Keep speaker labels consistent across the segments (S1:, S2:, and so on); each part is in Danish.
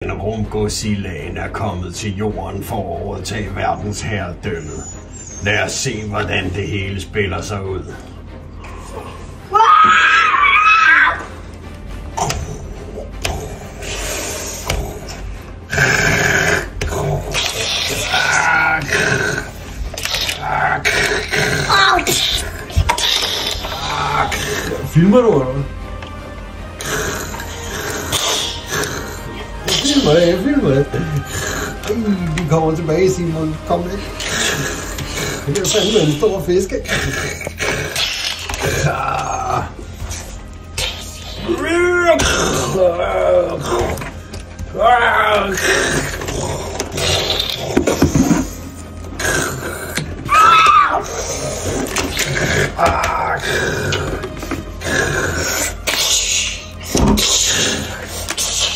S1: En rumgosillaen er kommet til jorden for at overtage verdensherredømmet. Lad os se, hvordan det hele spiller sig ud.
S2: Filmer du, eller hvad? Jeg filmer det. De kommer tilbage, Simon. Kom væk. Det er fandme en stor fisk.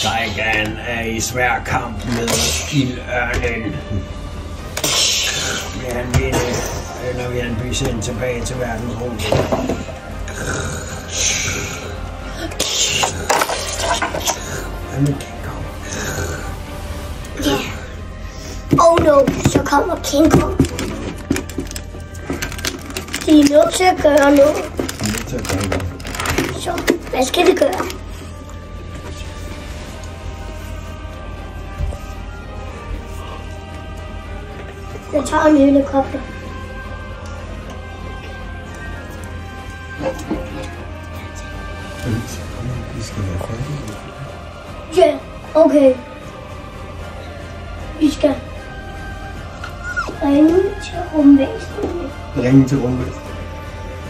S1: Jigan er i svær kamp med ildørnen. Vil han vinde, eller vil han blive sendt tilbage til verdensrummet?
S3: Ja. Oh no, så kommer King Kong. De er nødt til at gøre noget. Så, hvad skal vi gøre? Jeg tager en helikopter.
S2: Vi skal være færdige.
S3: Ja, okay. Vi skal ringe til rumvæsenerne.
S2: Ringe til rumvæsenet.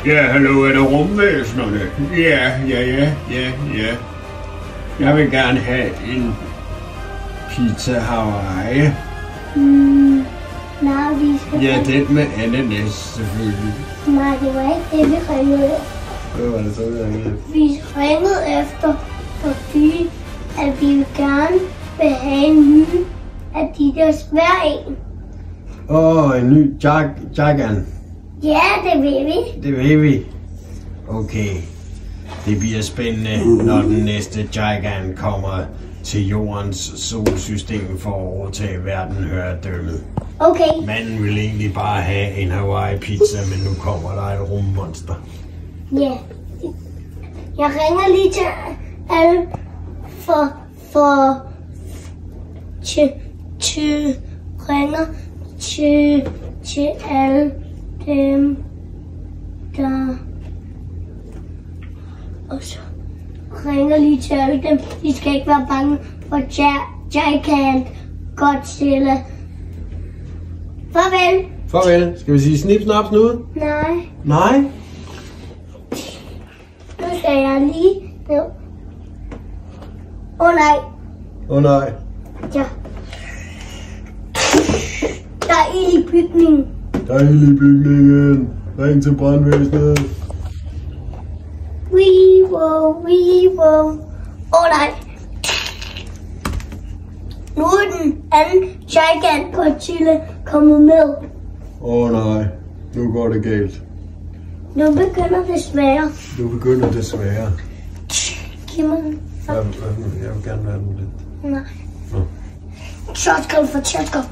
S1: Ja, hallo, er det rumvæsenerne? Ja. Jeg vil gerne have en pizza Hawaii.
S3: Nej, vi skal...
S1: Ja, den med ananas, selvfølgelig.
S3: Nej, det var ikke det, vi ringede efter.
S2: Hvad var det så, vi ringede efter?
S3: Vi ringede efter, fordi at vi gerne vil have en ny af de der svære en.
S2: En ny Jigan.
S3: Ja, det vil vi.
S1: Det vil vi. Okay. Det bliver spændende, når den næste Jigan kommer til jordens solsystem for at overtage verdensherredømmet.
S3: Okay.
S1: Manden vil egentlig bare have en Hawaii pizza, men nu kommer der et rummonster.
S3: Ja. Jeg ringer lige til alle ringer til alle dem, der... Og så ringer lige til alle dem. De skal ikke være bange for Jigan Godzilla. Farvel.
S2: Farvel. Skal vi sige snip, snap, snude?
S3: Nej.
S2: Nej?
S3: Nu skal jeg lige ned. Nej.
S2: Nej.
S3: Ja. Der er ild i bygningen.
S2: Der er ild i bygningen. Ring til brandvæsenet.
S3: Weevo. Nej. Nu er den anden Jigan Godzilla kommet med.
S2: Nej. Nu går det galt.
S3: Nu begynder det svære.
S2: Nu begynder det svære.
S3: Giv mig den.
S2: Jeg vil gerne være den lidt.
S3: Nej. Shotgun for shotgun.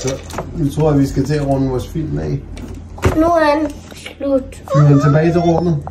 S2: Så nu tror jeg, vi skal til at runde vores film af.
S3: Nu er den slut.
S2: Vi er tilbage til rummet.